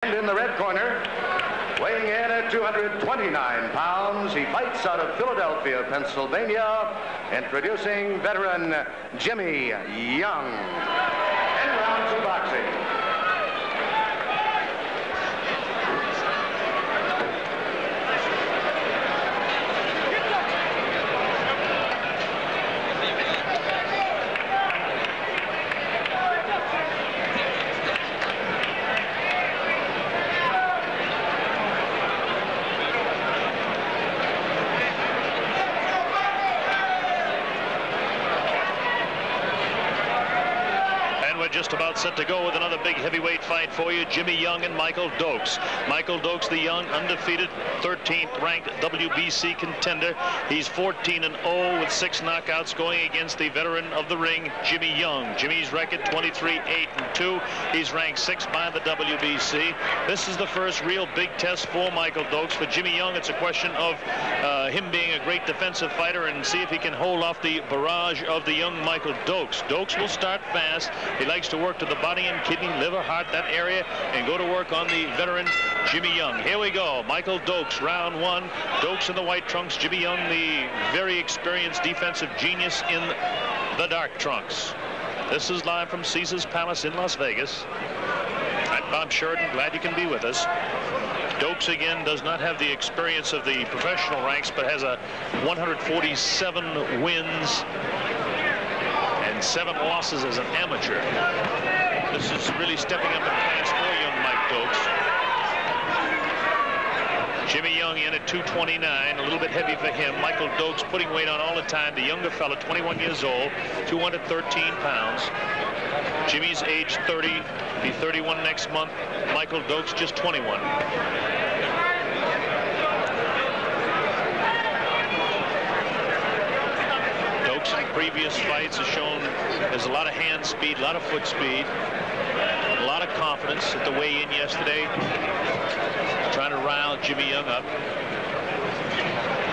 And in the red corner, weighing in at 229 pounds, he fights out of Philadelphia, Pennsylvania, introducing veteran Jimmy Young. In round 2 boxing. Just about set to go with another big heavyweight fight for you. Jimmy Young and Michael Dokes. Michael Dokes, the young, undefeated, 13th ranked WBC contender. He's 14-0 with 6 knockouts, going against the veteran of the ring, Jimmy Young. Jimmy's record 23-8-2. He's ranked 6th by the WBC. This is the first real big test for Michael Dokes. For Jimmy Young, it's a question of him being a great defensive fighter and see if he can hold off the barrage of the young Michael Dokes. Dokes will start fast. He likes to work to the body and kidney, liver, heart, that area, and go to work on the veteran Jimmy Young. Here we go. Michael Dokes, round 1. Dokes in the white trunks. Jimmy Young, the very experienced defensive genius, in the dark trunks. This is live from Caesar's Palace in Las Vegas. I'm Bob Sheridan. Glad you can be with us. Dokes, again, does not have the experience of the professional ranks, but has a 147 wins and 7 losses as an amateur. This is really stepping up in class for young Mike Dokes. Jimmy Young in at 229, a little bit heavy for him. Michael Dokes putting weight on all the time. The younger fella, 21 years old, 213 pounds. Jimmy's age 30, be 31 next month. Michael Dokes just 21. In previous fights has shown there's a lot of hand speed, a lot of foot speed, a lot of confidence at the weigh-in yesterday, trying to rile Jimmy Young up.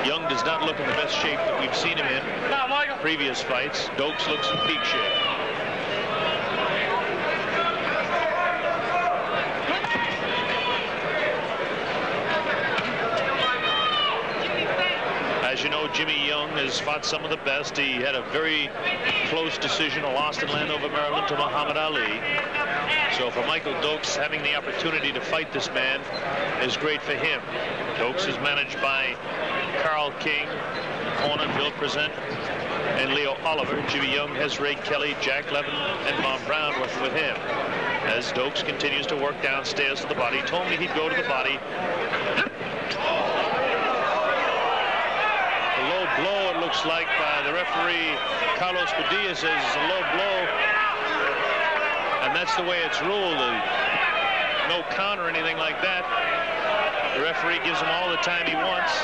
Young does not look in the best shape that we've seen him in previous fights. Dokes looks in peak shape. As you know, Jimmy Young has fought some of the best. He had a very close decision, lost in Landover, Maryland, to Muhammad Ali. So for Michael Dokes, having the opportunity to fight this man is great for him. Dokes is managed by Carl King, Foreman, Bill Present, and Leo Oliver. Jimmy Young has Ray Kelly, Jack Levin, and Bob Brown working with him. As Dokes continues to work downstairs to the body. He told me he'd go to the body. Blow, it looks like, by the referee Carlos Padilla, says it's a low blow, and that's the way it's ruled. No count or anything like that. The referee gives him all the time he wants,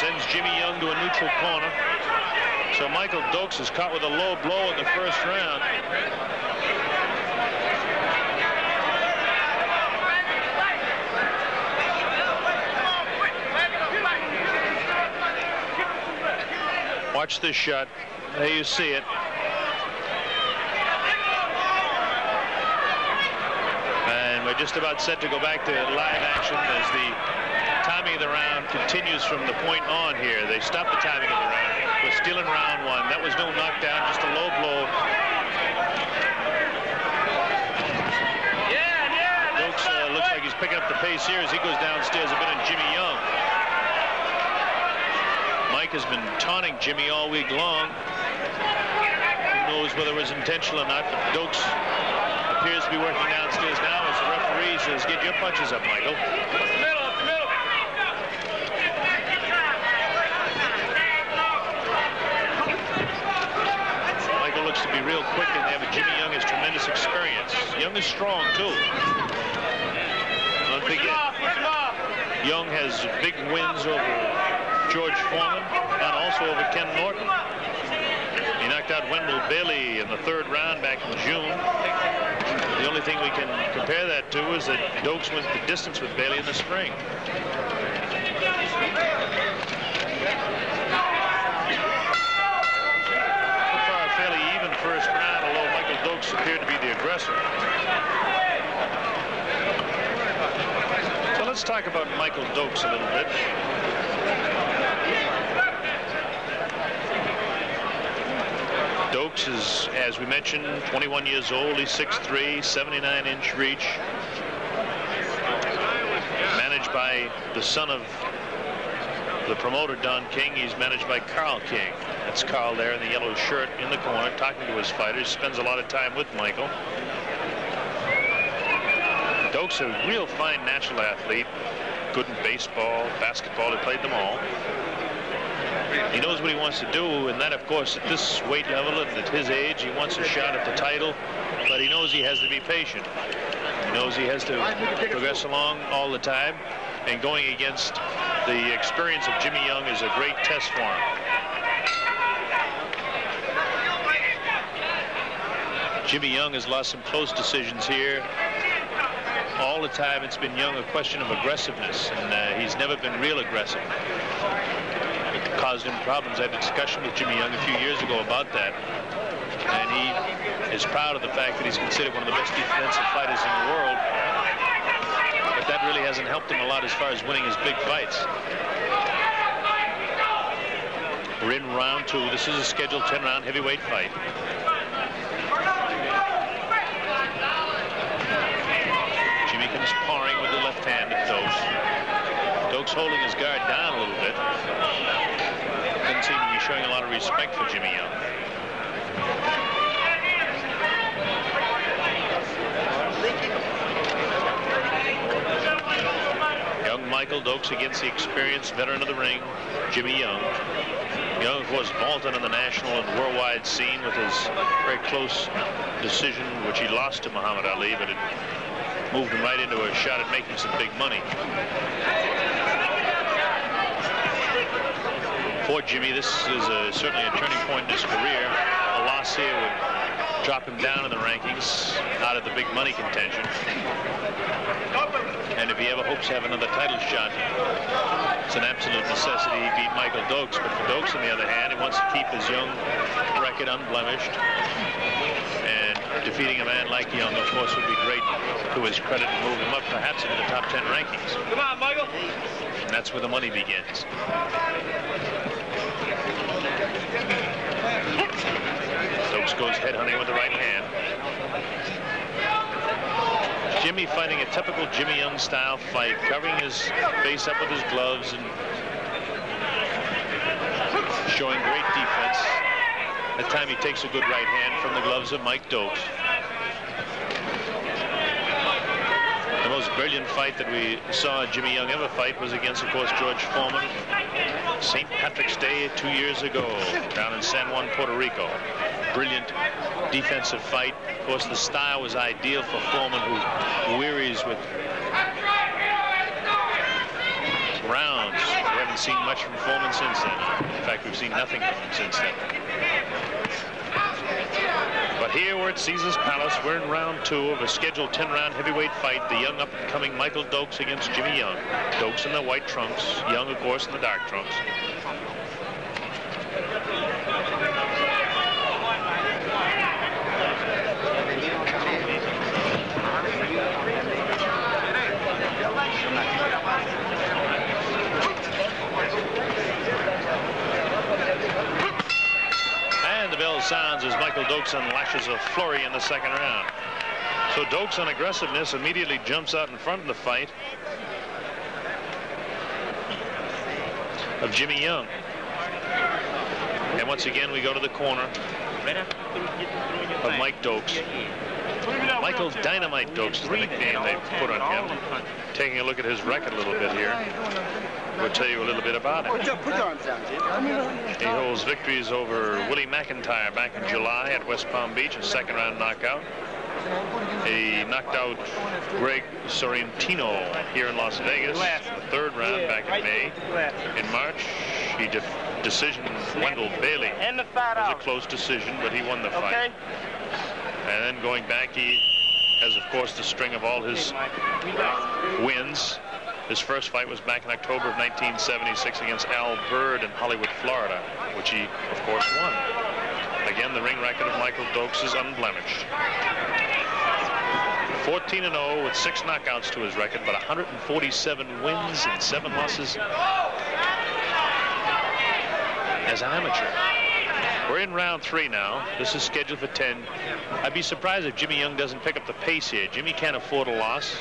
sends Jimmy Young to a neutral corner. So Michael Dokes is caught with a low blow in the first round. Watch this shot. There you see it. And we're just about set to go back to live action as the timing of the round continues from the point on here. They stopped the timing of the round. We're still in round 1. That was no knockdown, just a low blow. Dokes looks like he's picking up the pace here as he goes downstairs a bit on Jimmy Young. Mike has been taunting Jimmy all week long. Who knows whether it was intentional or not, but Dokes appears to be working downstairs now as the referee says, get your punches up, Michael. Up the middle, up the middle. Michael looks to be real quick in there, but Jimmy Young has tremendous experience. Young is strong, too. Don't forget, Young has big wins over George Foreman and also over Ken Norton. He knocked out Wendell Bailey in the 3rd round back in June. The only thing we can compare that to is that Dokes went the distance with Bailey in the spring. So far, a fairly even first round, although Michael Dokes appeared to be the aggressor. let's talk about Michael Dokes a little bit. Dokes is, as we mentioned, 21 years old. He's 6'3", 79-inch reach. Managed by the son of the promoter, Don King. He's managed by Carl King. That's Carl there in the yellow shirt in the corner, talking to his fighters. Spends a lot of time with Michael. Dokes, a real fine natural athlete. Good in baseball, basketball. He played them all. He knows what he wants to do, and that, of course, at this weight level and at his age, he wants a shot at the title, but he knows he has to be patient. He knows he has to progress along all the time, and going against the experience of Jimmy Young is a great test for him. Jimmy Young has lost some close decisions here. All the time it's been Young a question of aggressiveness, and he's never been real aggressive. It caused him problems. I had a discussion with Jimmy Young a few years ago about that, and he is proud of the fact that he's considered one of the best defensive fighters in the world, but that really hasn't helped him a lot as far as winning his big fights. We're in round 2. This is a scheduled 10-round heavyweight fight. Jimmy comes parring with the left hand at Dokes. Dokes holding his guard down a little bit. Doesn't seem to be showing a lot of respect for Jimmy Young. Young Michael Dokes against the experienced veteran of the ring, Jimmy Young. Young, of course, vaulted on the national and worldwide scene with his very close decision, which he lost to Muhammad Ali, but it moved him right into a shot at making some big money. For Jimmy, this is certainly a turning point in his career. A loss here would drop him down in the rankings, out of the big money contention. And if he ever hopes to have another title shot, it's an absolute necessity he beat Michael Dokes. But for Dokes, on the other hand, he wants to keep his Young record unblemished. And defeating a man like Young, of course, would be great to his credit and move him up perhaps into the top 10 rankings. Come on, Michael. And that's where the money begins. Dokes goes head hunting with the right hand. Jimmy fighting a typical Jimmy Young style fight, covering his face up with his gloves and showing great defense. That time he takes a good right hand from the gloves of Mike Dokes. The most brilliant fight that we saw Jimmy Young ever fight was against, of course, George Foreman, St. Patrick's Day 2 years ago down in San Juan, Puerto Rico. Brilliant defensive fight. Of course, the style was ideal for Foreman, who wearies with rounds. We haven't seen much from Foreman since then. In fact, we've seen nothing from him since then. But here we're at Caesar's Palace. We're in round 2 of a scheduled 10-round heavyweight fight. The young up-and-coming Michael Dokes against Jimmy Young. Dokes in the white trunks, Young, of course, in the dark trunks. Sounds as Michael Dokes unlashes a flurry in the second round. So Dokes on aggressiveness immediately jumps out in front of the fight of Jimmy Young. And once again we go to the corner of Mike Dokes. Michael Dynamite Dokes is the nickname they put on him. Taking a look at his record a little bit here, we'll tell you a little bit about it. He holds victories over Willie McIntyre back in July at West Palm Beach, a second-round knockout. He knocked out Greg Sorrentino here in Las Vegas, the third round back in May. In March, he decisioned Wendell Bailey. It was a close decision, but he won the fight. And then going back, he has, of course, the string of all his wins. His first fight was back in October of 1976 against Al Bird in Hollywood, Florida, which he, of course, won. Again, the ring record of Michael Dokes is unblemished. 14-0 with 6 knockouts to his record, but 147 wins and 7 losses as an amateur. We're in round 3 now. This is scheduled for 10. I'd be surprised if Jimmy Young doesn't pick up the pace here. Jimmy can't afford a loss.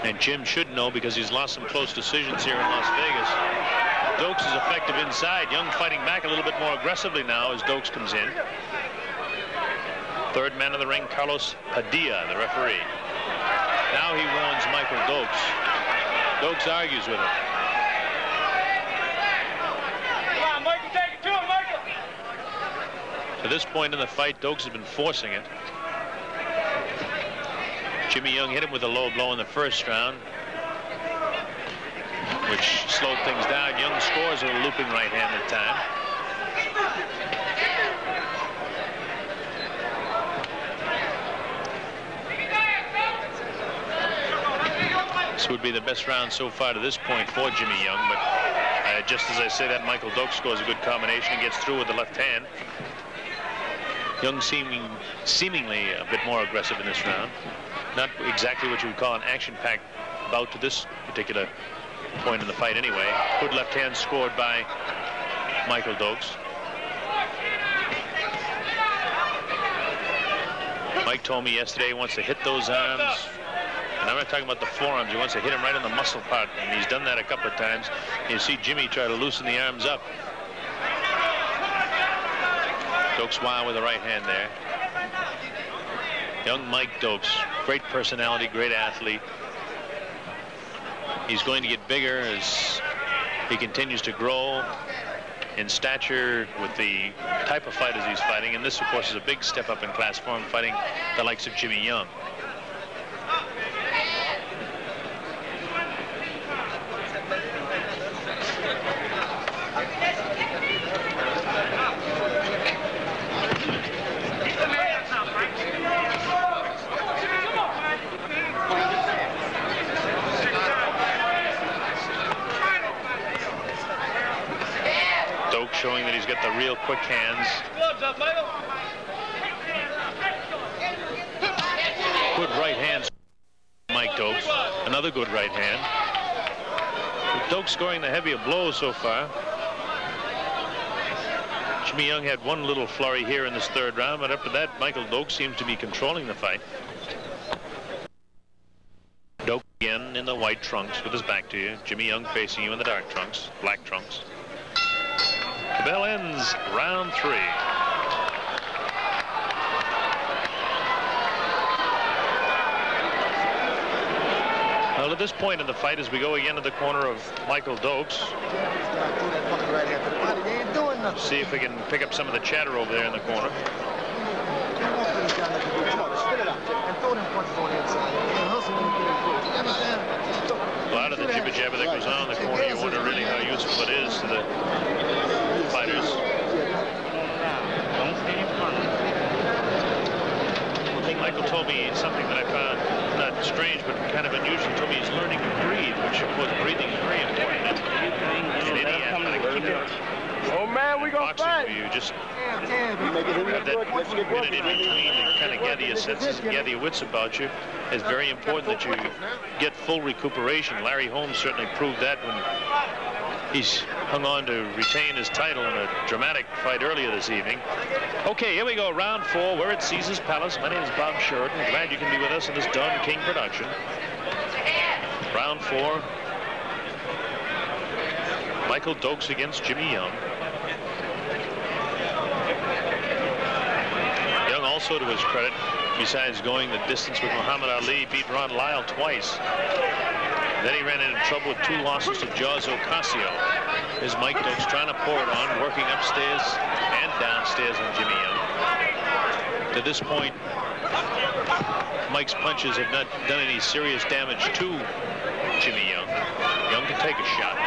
And Jim should know because he's lost some close decisions here in Las Vegas. Dokes is effective inside. Young fighting back a little bit more aggressively now as Dokes comes in. Third man of the ring, Carlos Padilla, the referee. Now he warns Michael Dokes. Dokes argues with him. To this point in the fight, Dokes has been forcing it. Jimmy Young hit him with a low blow in the first round, which slowed things down. Young scores with a looping right hand at time. This would be the best round so far to this point for Jimmy Young, but just as I say that, Michael Dokes scores a good combination and gets through with the left hand. Young seemingly a bit more aggressive in this round. Not exactly what you would call an action-packed bout to this particular point in the fight anyway. Good left hand scored by Michael Dokes. Mike told me yesterday he wants to hit those arms. And I'm not talking about the forearms. He wants to hit him right in the muscle part. And he's done that a couple of times. You see Jimmy try to loosen the arms up. Dokes wild with the right hand there. Young Mike Dokes, great personality, great athlete. He's going to get bigger as he continues to grow in stature with the type of fighters he's fighting. And this, of course, is a big step up in class for him, fighting the likes of Jimmy Young. Showing that he's got the real quick hands. Good right hand, Mike Dokes. Another good right hand. Dokes scoring the heavier blows so far. Jimmy Young had one little flurry here in this third round, but after that, Michael Dokes seems to be controlling the fight. Dokes again in the white trunks with his back to you. Jimmy Young facing you in the dark trunks, black trunks. The bell ends round 3. Well, at this point in the fight, as we go again to the corner of Michael Dokes, see if we can pick up some of the chatter over there in the corner. A lot of the jibber jabber that goes on in the corner, you wonder really how useful it is to the fighters. Michael told me something that I found not strange but kind of unusual. He told me he's learning to breathe, which of course breathing is very important in any athletic. Oh man, we gonna fight. You just have that minute in between to kind of gather your senses and gather your wits about you. It's very important that you get full recuperation. Larry Holmes certainly proved that when he's hung on to retain his title in a dramatic fight earlier this evening. Okay, here we go, round 4. We're at Caesar's Palace. My name is Bob Sheridan. Glad you can be with us in this Don King production. Round 4. Michael Dokes against Jimmy Young. Young, also to his credit, besides going the distance with Muhammad Ali, beat Lyle twice. Then he ran into trouble with 2 losses to Jaws Ocasio. Here's Mike Dokes trying to pour it on, working upstairs and downstairs on Jimmy Young. To this point, Mike's punches have not done any serious damage to Jimmy Young. Young can take a shot.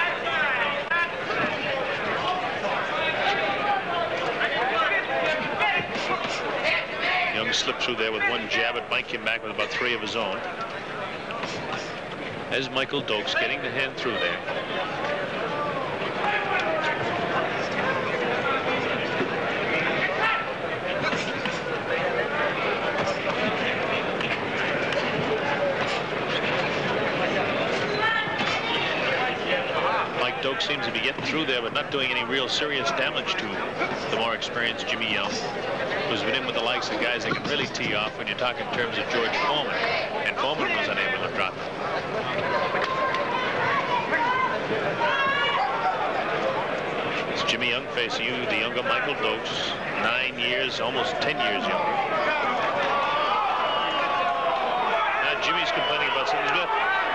Young slipped through there with one jab, but Mike came back with about 3 of his own. As Michael Dokes getting the hand through there. Dokes seems to be getting through there, but not doing any real serious damage to the more experienced Jimmy Young, who's been in with the likes of guys that can really tee off when you talk in terms of George Foreman, and Foreman was unable to drop him. It's Jimmy Young facing you, the younger Michael Dokes, 9 years, almost 10 years younger. Now Jimmy's complaining about something.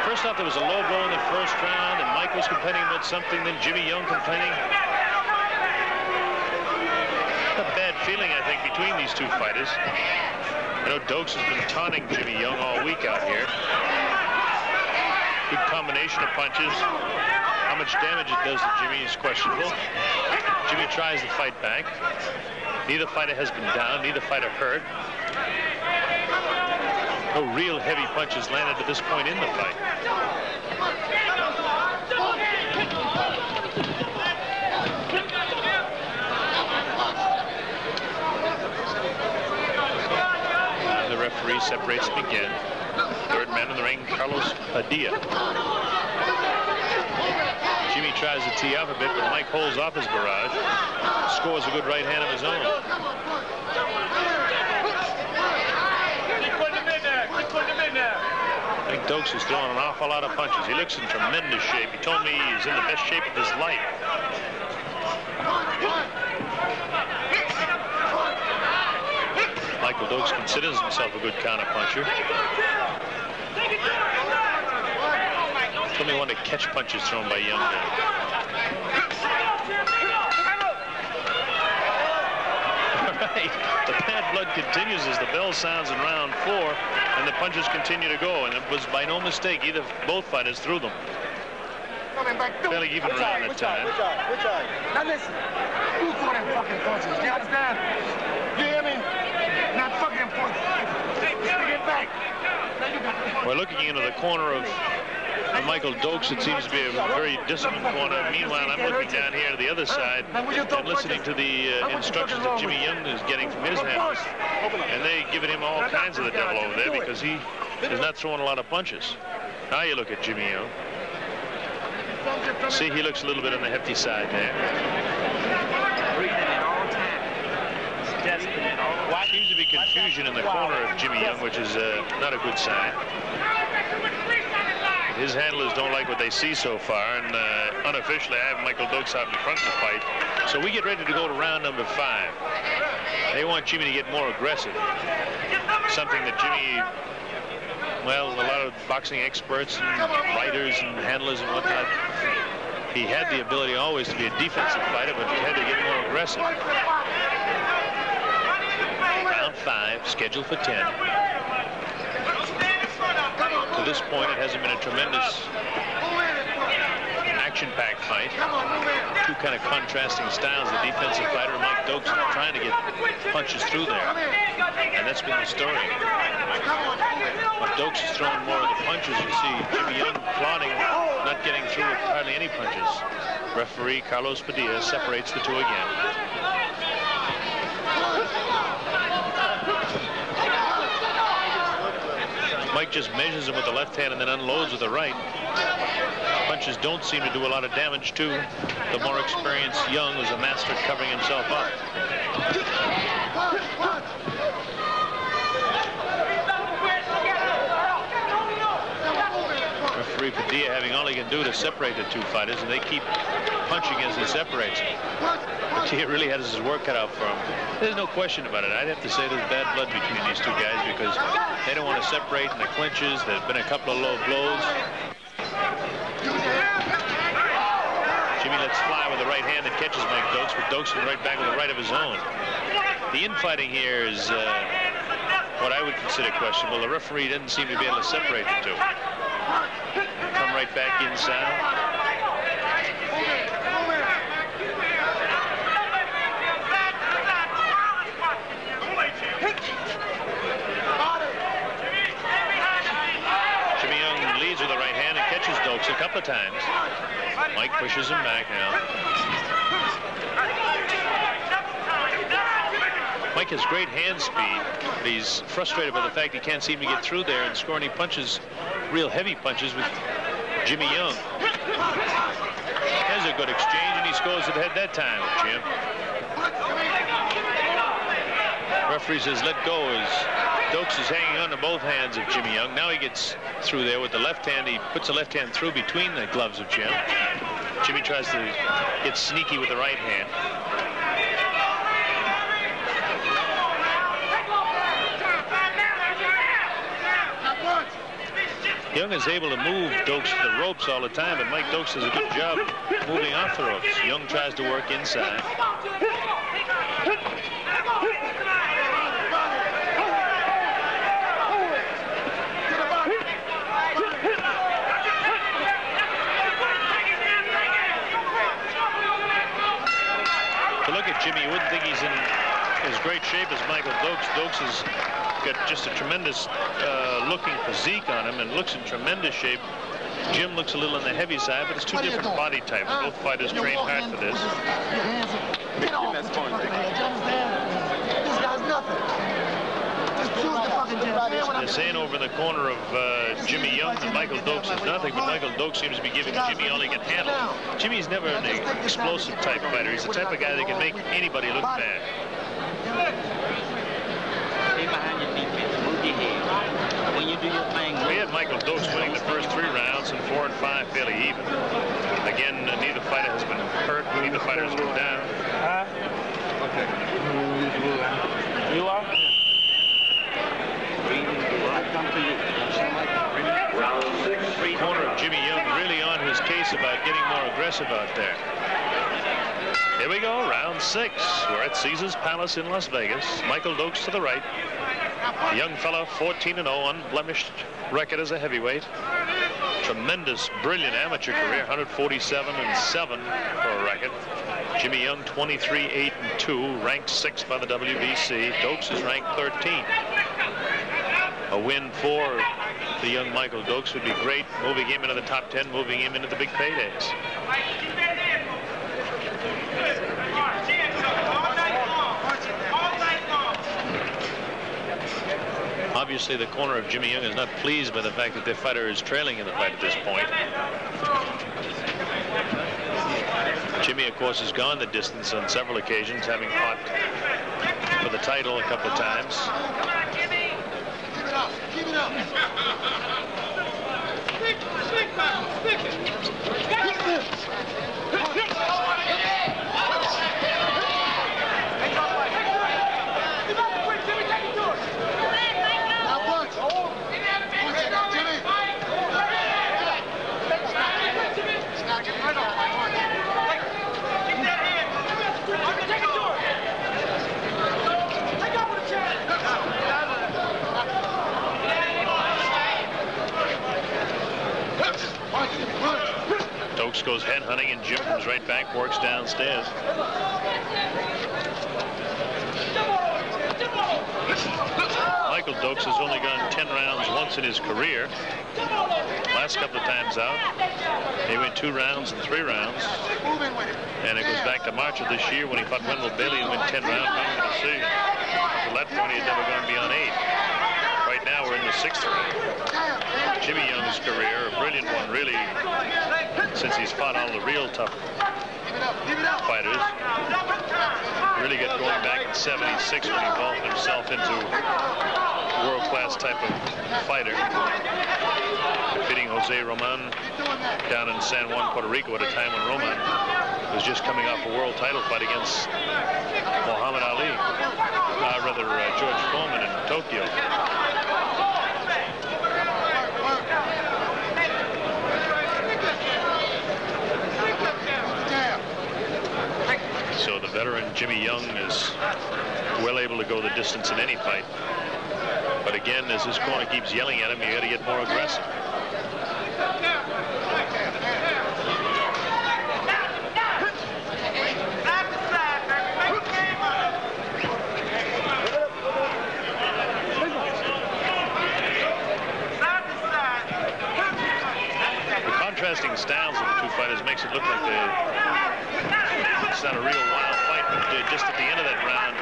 First off, there was a low blow in the first round, and Mike was complaining about something, then Jimmy Young complaining. A bad feeling, I think, between these two fighters. You know, Dokes has been taunting Jimmy Young all week out here. Good combination of punches. How much damage it does to Jimmy is questionable. Jimmy tries to fight back. Neither fighter has been down, neither fighter hurt. No real heavy punches landed at this point in the fight. The referee separates them again. Third man in the ring, Carlos Padilla. Jimmy tries to tee up a bit, but Mike holds off his barrage. Scores a good right hand of his own. I think Dokes is throwing an awful lot of punches. He looks in tremendous shape. He told me he's in the best shape of his life. Michael Dokes considers himself a good counter-puncher. Told me he wanted to catch punches thrown by Young. Right. The bad blood continues as the bell sounds in round 4, and the punches continue to go, and it was by no mistake either both fighters threw them. Fairly even round that time. Now listen, who threw them fucking punches? Do you understand? You hear me? Not fucking punches. Get back. We're looking into the corner of Michael Dokes. It seems to be a very disciplined corner. Meanwhile, I'm looking down here to the other side and listening to the instructions that Jimmy Young is getting from his handlers. And they're giving him all kinds of the devil over there because he is not throwing a lot of punches. Now you look at Jimmy Young. See, he looks a little bit on the hefty side there. Seems to be confusion in the corner of Jimmy Young, which is not a good sign. His handlers don't like what they see so far, and unofficially I have Michael Dokes out in front of the fight. So we get ready to go to round number 5. They want Jimmy to get more aggressive. Something that Jimmy, well, a lot of boxing experts and writers and handlers and whatnot, he had the ability always to be a defensive fighter, but he had to get more aggressive. Round 5, scheduled for 10. To this point, it hasn't been a tremendous action-packed fight. Two kind of contrasting styles. The defensive fighter, Mike Dokes, trying to get punches through there. And that's been the story. But Dokes is throwing more of the punches. You see Jimmy Young plodding, not getting through with hardly any punches. Referee Carlos Padilla separates the two again. Mike just measures him with the left hand and then unloads with the right. Punches don't seem to do a lot of damage to the more experienced Young, who's a master at covering himself up. Referee Padilla having all he can do to separate the two fighters, and they keep punching as he separates. Padilla really has his work cut out for him. There's no question about it. I'd have to say there's bad blood between these two guys because they don't want to separate in the clinches. There's been a couple of low blows. Jimmy lets fly with the right hand that catches Mike Dokes, but Dokes is right back with the right of his own. The infighting here is what I would consider questionable. The referee doesn't seem to be able to separate the two. Come right back inside. Dokes a couple of times. Mike pushes him back now. Mike has great hand speed, but he's frustrated by the fact he can't seem to get through there and score any punches, real heavy punches with Jimmy Young. He has There's a good exchange, and he scores it ahead that time, Jim. Referee says let go as Dokes is hanging on to both hands of Jimmy Young. Now he gets through there with the left hand. He puts the left hand through between the gloves of Jim. Jimmy tries to get sneaky with the right hand. Young is able to move Dokes to the ropes all the time, but Mike Dokes does a good job moving off the ropes. Young tries to work inside. To look at Jimmy, you wouldn't think he's in as great shape as Michael Dokes. Dokes has got just a tremendous looking physique on him and looks in tremendous shape. Jim looks a little on the heavy side, but it's two different body types. Both fighters train hard for this. Get off the fucking head, you understand? This guy's nothing. Just choose the fucking gym. They're saying over in the corner of Jimmy Young that Michael Dokes is nothing, but Michael Dokes seems to be giving Jimmy all he can handle. Jimmy's never an explosive type fighter. He's the type of guy that can make anybody look bad. We had Michael Dokes winning the first 3 rounds and 4 and 5 fairly even. Again, neither fighter has been hurt. Neither fighter has been down. Okay. You are? Round 6. Corner of Jimmy Young really on his case about getting more aggressive out there. Here we go, round 6. We're at Caesars Palace in Las Vegas. Michael Dokes to the right. The young fella, 14-0, unblemished record as a heavyweight. Tremendous, brilliant amateur career, 147-7 for a record. Jimmy Young, 23-8-2, ranked 6th by the WBC. Dokes is ranked 13. A win for the young Michael Dokes would be great, moving him into the top 10, moving him into the big paydays. Obviously, the corner of Jimmy Young is not pleased by the fact that their fighter is trailing in the fight at this point. Jimmy, of course, has gone the distance on several occasions, having fought for the title a couple of times. Keep it up. Keep it up. Dokes goes head hunting, and Jim comes right back, works downstairs. Michael Dokes has only gone 10 rounds once in his career. Last couple of times out, he went 2 rounds and 3 rounds. And it goes back to March of this year when he fought Wendell Bailey and went 10 rounds by the decision. At that point, he had never gone beyond 8. Right now, we're in the 6th round. Jimmy Young's career, a brilliant one, really, since he's fought all the real tough fighters. Really got going back in '76 when he evolved himself into a world-class type of fighter, defeating Jose Roman down in San Juan, Puerto Rico at a time when Roman was just coming off a world title fight against Muhammad Ali, George Foreman in Tokyo. So the veteran Jimmy Young is well able to go the distance in any fight. But again, as this corner keeps yelling at him, you got to get more aggressive. The contrasting styles of the two fighters makes it look like it's not a real wild fight, but just at the end of that round,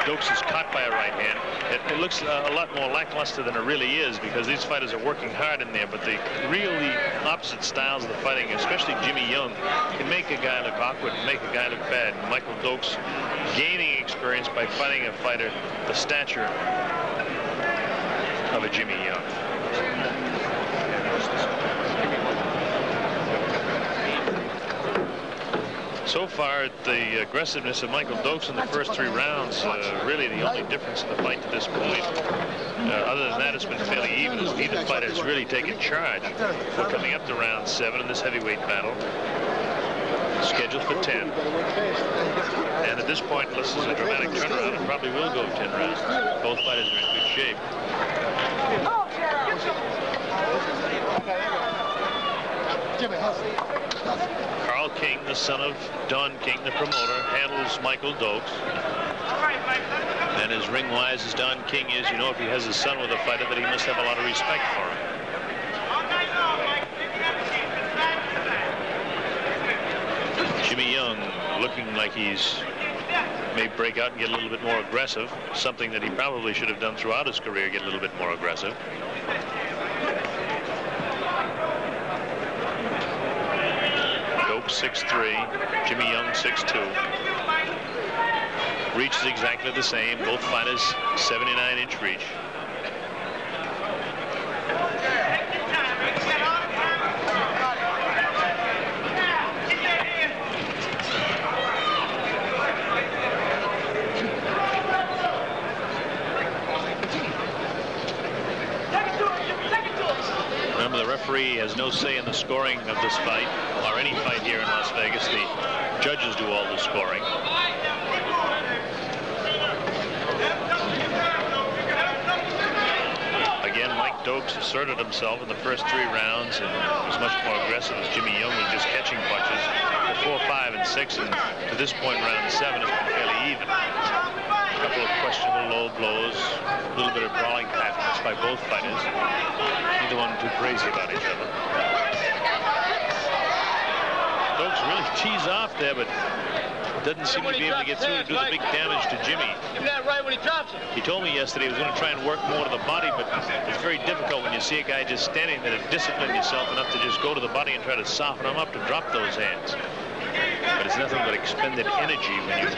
Dokes is caught by a right hand. It looks a lot more lackluster than it really is because these fighters are working hard in there, but the really opposite styles of the fighting, especially Jimmy Young, can make a guy look awkward and make a guy look bad. And Michael Dokes gaining experience by fighting a fighter the stature of a Jimmy Young. So far, the aggressiveness of Michael Dokes in the first 3 rounds, really the only difference in the fight to this point. Other than that, it's been fairly even, as neither fighter has really taken charge. We're coming up to round 7 in this heavyweight battle, scheduled for 10. And at this point, unless there's a dramatic turnaround, it probably will go 10 rounds. Both fighters are in good shape. Carl King, the son of Don King, the promoter, handles Michael Dokes. And as ring-wise as Don King is, you know, if he has a son with a fighter, that he must have a lot of respect for him. Jimmy Young looking like he's may break out and get a little bit more aggressive, something that he probably should have done throughout his career, get a little bit more aggressive. Dokes 6'3", Jimmy Young 6'2". Reach is exactly the same. Both fighters 79-inch reach. Remember, the referee has no say in the scoring of this fight, or any fight here in Las Vegas. The judges do all the scoring. Again, Mike Dokes asserted himself in the first 3 rounds and was much more aggressive as Jimmy Young was just catching punches. The 4, 5, and 6, and to this point, round 7 has been fairly even. A couple of questionable low blows, a little bit of brawling patterns by both fighters. Neither one too crazy about each other. Dokes really tees off there, but doesn't seem to be able to get through to do the big damage to Jimmy. Give him that right when he drops it. He told me yesterday he was going to try and work more to the body, but it's very difficult when you see a guy just standing there to discipline yourself enough to just go to the body and try to soften him up to drop those hands. But it's nothing but expended energy when you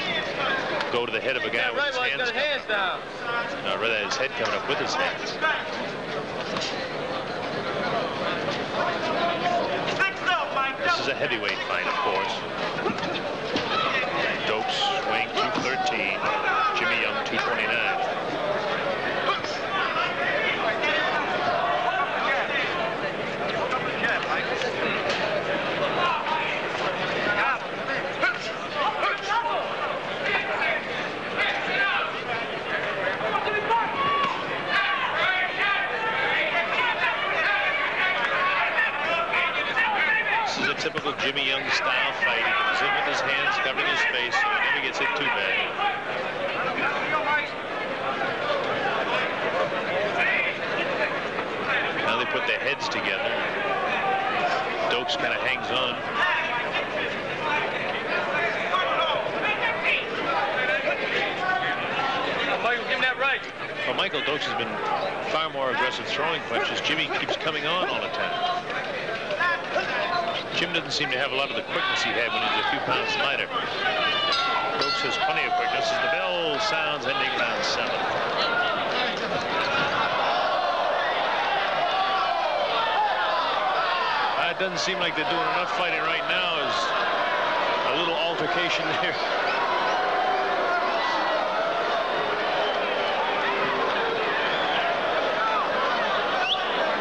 go to the head of a guy with his hands down. No, rather his head coming up with his hands. This is a heavyweight fight, of course. Dokes weighing 213, Jimmy Young 229. Typical Jimmy Young style fight. He comes in with his hands covering his face, so he never gets hit too bad. Now they put their heads together. Dokes kind of hangs on. Michael, give him that right. Well, Michael Dokes has been far more aggressive throwing punches. Jimmy keeps coming on all the time. Jim doesn't seem to have a lot of the quickness he had when he was a few pounds lighter. Dokes has plenty of quickness as the bell sounds ending round 7. It doesn't seem like they're doing enough fighting right now. Is a little altercation there.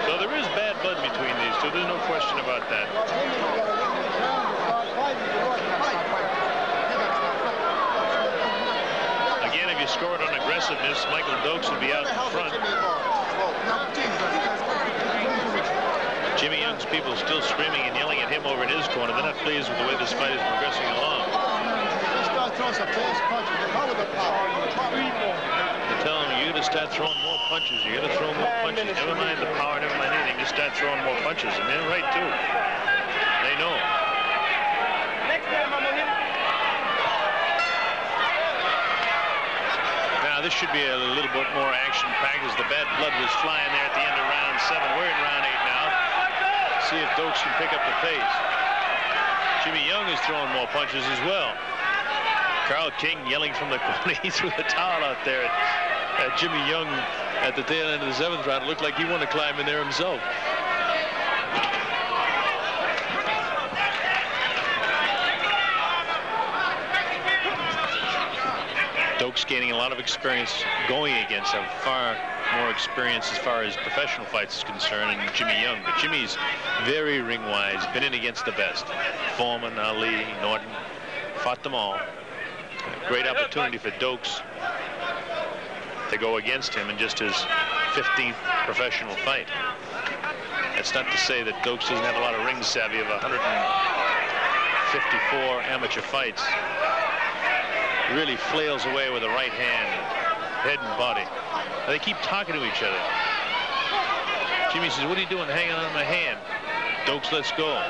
So there is bad blood between these two. There's no question about that. Again, if you score it on aggressiveness, Michael Dokes would be out in front. Jimmy Young's people still screaming and yelling at him over in his corner. They're not pleased with the way this fight is progressing along. They tell him, you got to start throwing more punches. You got to throw more punches. Never mind the power, never mind anything. Just start throwing more punches. And they're right, too. They know. Now, this should be a little bit more action-packed as the bad blood was flying there at the end of round 7. We're in round 8 now. See if Dokes can pick up the pace. Jimmy Young is throwing more punches as well. Carl King yelling from the corner. He threw the towel out there at Jimmy Young at the tail end of the 7th round. It looked like he wanted to climb in there himself. Dokes gaining a lot of experience going against him, far more experience as far as professional fights is concerned, and Jimmy Young. But Jimmy's very ring-wise, been in against the best. Foreman, Ali, Norton, fought them all. A great opportunity for Dokes to go against him in just his 15th professional fight. That's not to say that Dokes doesn't have a lot of ring savvy of 154 amateur fights. He really flails away with the right hand, head and body. They keep talking to each other. Jimmy says, "What are you doing hanging on my hand?" Dokes lets go.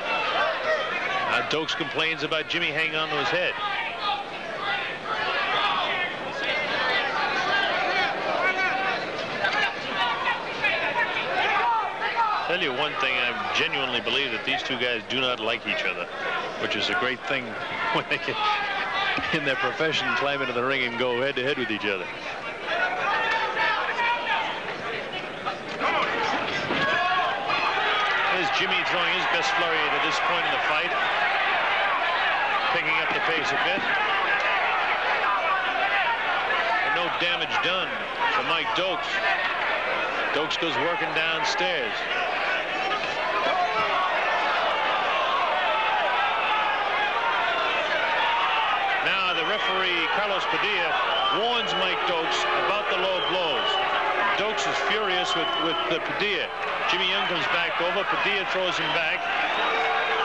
Now Dokes complains about Jimmy hanging on to his head. Tell you one thing, I genuinely believe that these two guys do not like each other, which is a great thing when they can, in their profession, climb into the ring and go head-to-head with each other. There's Jimmy throwing his best flurry at this point in the fight, picking up the pace a bit. And no damage done for Mike Dokes. Dokes goes working downstairs. Now the referee, Carlos Padilla, warns Mike Dokes about the low blows. Dokes is furious with the Padilla. Jimmy Young comes back over. Padilla throws him back.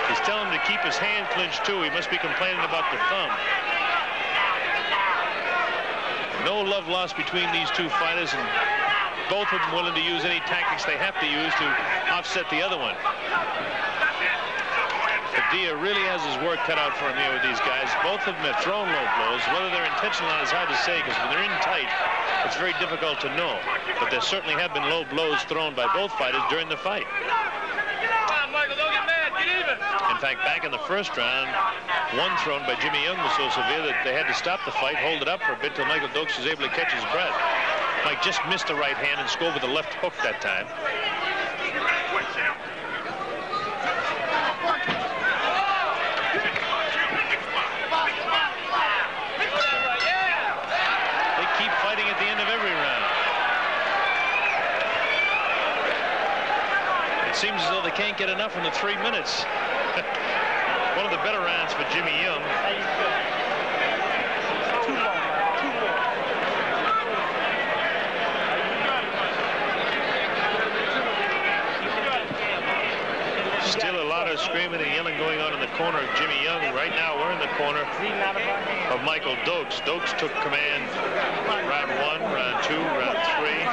He's telling him to keep his hand clinched too. He must be complaining about the thumb. No love lost between these two fighters, and both of them willing to use any tactics they have to use to offset the other one. Padilla really has his work cut out for him here with these guys. Both of them have thrown low blows. Whether they're intentional is hard to say, because when they're in tight, it's very difficult to know. But there certainly have been low blows thrown by both fighters during the fight. In fact, back in the first round, one thrown by Jimmy Young was so severe that they had to stop the fight, hold it up for a bit till Michael Dokes was able to catch his breath. Mike just missed the right hand and scored with the left hook that time. They keep fighting at the end of every round. It seems as though they can't get enough in the 3 minutes. One of the better rounds for Jimmy Young. Still a lot of screaming and yelling going on in the corner of Jimmy Young. Right now we're in the corner of Michael Dokes. Dokes took command round 1, round 2, round 3,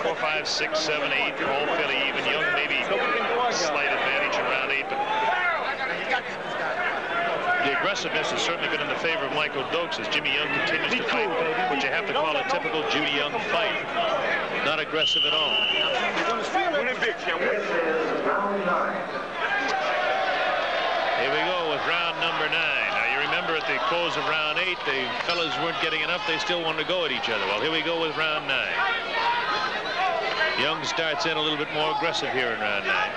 4, 5, 6, 7, 8, all fairly even. Young maybe slight advantage in round 8, but the aggressiveness has certainly been in the favor of Michael Dokes as Jimmy Young continues to fight what you have to call a typical Jimmy Young fight. Not aggressive at all. Here we go with round number 9. Now you remember at the close of round 8, the fellas weren't getting enough. They still wanted to go at each other. Well, here we go with round 9. Young starts in a little bit more aggressive here in round 9.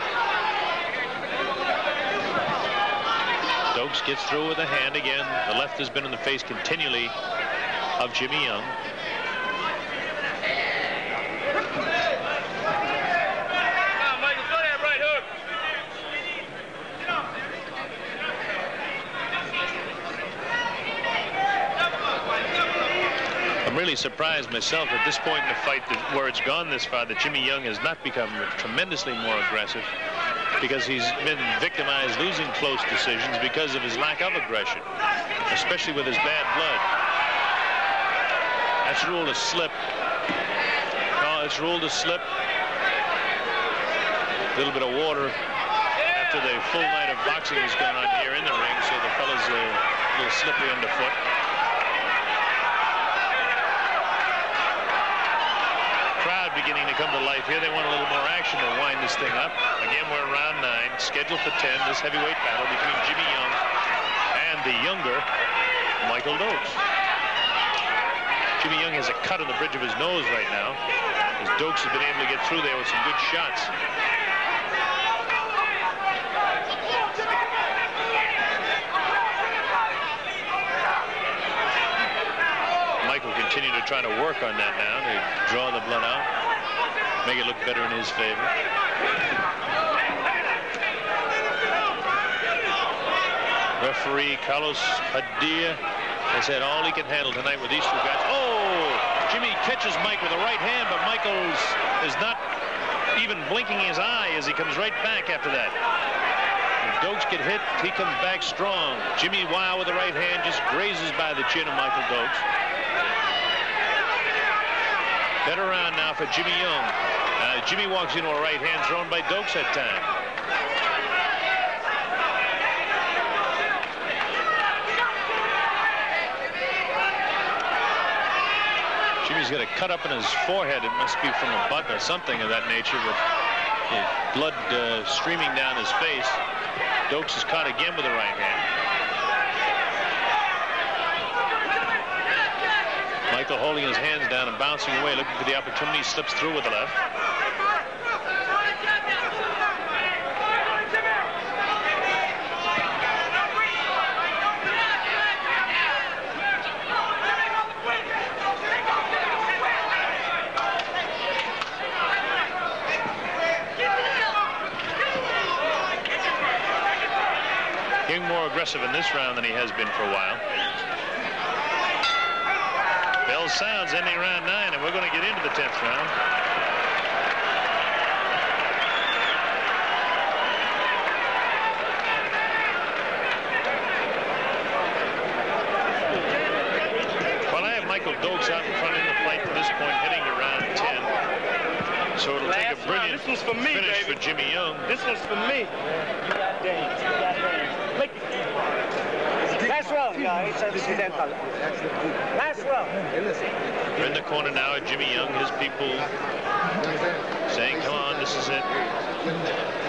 Dokes gets through with a hand again. The left has been in the face continually of Jimmy Young. I'm really surprised myself at this point in the fight where it's gone this far that Jimmy Young has not become tremendously more aggressive, because he's been victimized losing close decisions because of his lack of aggression, especially with his bad blood. That's ruled a slip. No, it's ruled a slip. A little bit of water after the full night of boxing has gone on here in the ring, so the fella's a little slippery underfoot. beginning to come to life here. They want a little more action to wind this thing up. Again, we're in round 9, scheduled for 10. This heavyweight battle between Jimmy Young and the younger Michael Dokes. Jimmy Young has a cut on the bridge of his nose right now, as Dokes has been able to get through there with some good shots. Michael continued to try to work on that now to draw the blood out, make it look better in his favor. Referee Carlos Padilla has had all he can handle tonight with these two guys. Oh, Jimmy catches Mike with the right hand, but Michaels is not even blinking his eye as he comes right back after that. When Dokes get hit, he comes back strong. Jimmy Wow with the right hand just grazes by the chin of Michael Dokes. Better round now for Jimmy Young. Jimmy walks into a right hand thrown by Dokes that time. Jimmy's got a cut up in his forehead. It must be from a butt or something of that nature, with blood streaming down his face. Dokes is caught again with the right hand. Michael holding his hands down and bouncing away, looking for the opportunity, slips through with the left. Young more aggressive in this round than he has been for a while. Bell sounds, ending round 9, and we're going to get into the 10th round. Well, I have Michael Dokes out in front in the fight to this point, heading to round 10. So it'll take a brilliant finish for Jimmy Young. This one's for me. You got Danes. You got Danes. Last round, it's accidental. Last round. We're in the corner now at Jimmy Young. His people saying, come on, this is it.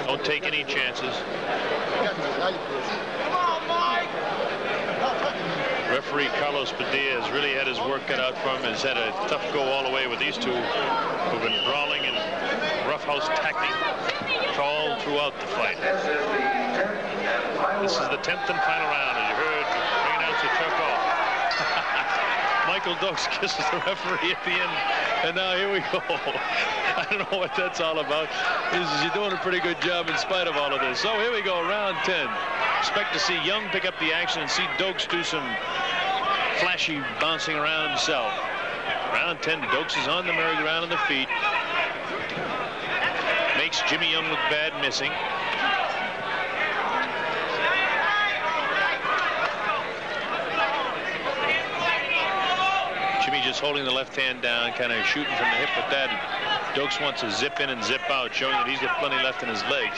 Don't take any chances. Come on, Mike. Referee Carlos Padilla has really had his work cut out for him. Has had a tough go all the way with these two who've been brawling and roughhouse tackling all throughout the fight. This is the 10th and final round, as you heard ring announcer Chuck off. Michael Dokes kisses the referee at the end, and now here we go. I don't know what that's all about. You're doing a pretty good job in spite of all of this. So here we go, round 10. Expect to see Young pick up the action and see Dokes do some flashy bouncing around himself. Round 10, Dokes is on the merry-go-round on the feet. Makes Jimmy Young look bad, missing. Jimmy just holding the left hand down, kind of shooting from the hip with that. Dokes wants to zip in and zip out, showing that he's got plenty left in his legs.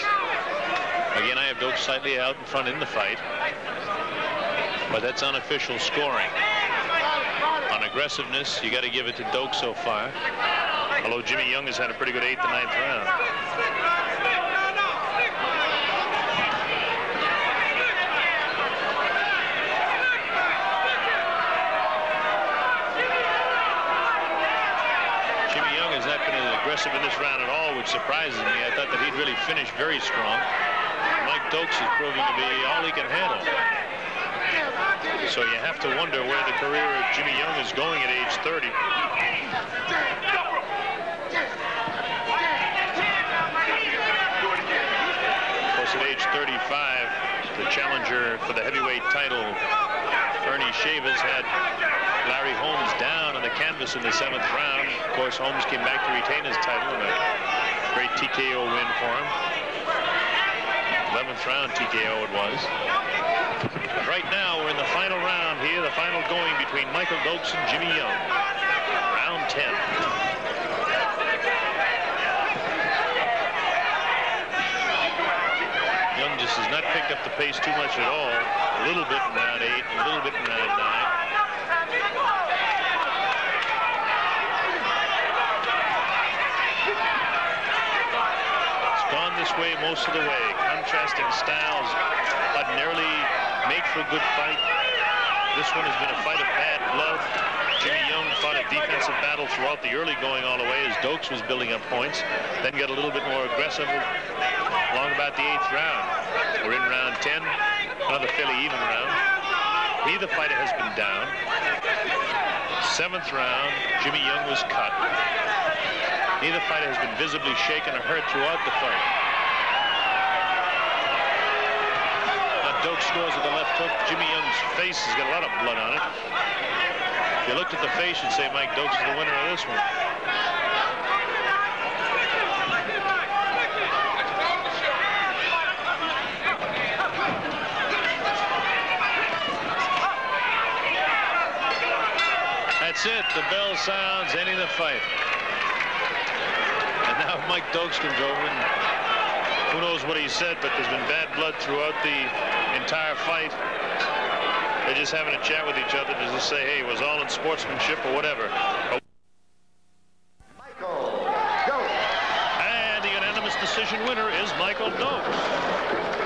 Again, I have Dokes slightly out in front in the fight, but that's unofficial scoring. On aggressiveness, you got to give it to Dokes so far. Although Jimmy Young has had a pretty good 8th and 9th round. Jimmy Young has not been as aggressive in this round at all, which surprises me. I thought that he'd really finish very strong. Mike Dokes is proving to be all he can handle. So you have to wonder where the career of Jimmy Young is going at age 30. At age 35, the challenger for the heavyweight title, Ernie Chavez, had Larry Holmes down on the canvas in the 7th round. Of course, Holmes came back to retain his title in a great TKO win for him. 11th round TKO it was. But right now, we're in the final round here, the final going between Michael Dokes and Jimmy Young. Round 10. Just has not picked up the pace too much at all. A little bit in round 8, a little bit in round 9. this way most of the way. Contrasting styles ordinarily make for a good fight. This one has been a fight of bad blood. Jimmy Young fought a defensive battle throughout the early going all the way as Dokes was building up points, then got a little bit more aggressive along about the 8th round. We're in round 10, another fairly even round. Neither fighter has been down. 7th round, Jimmy Young was cut. Neither fighter has been visibly shaken or hurt throughout the fight. Dokes scores with the left hook. Jimmy Young's face has got a lot of blood on it. If you looked at the face, you'd say Mike Dokes is the winner of this one. That's it. The bell sounds, ending the fight. And now Mike Dokes comes over and who knows what he said, but there's been bad blood throughout the entire fight. They're just having a chat with each other to just say, hey, it was all in sportsmanship or whatever. Michael Dokes. And the unanimous decision winner is Michael Dokes.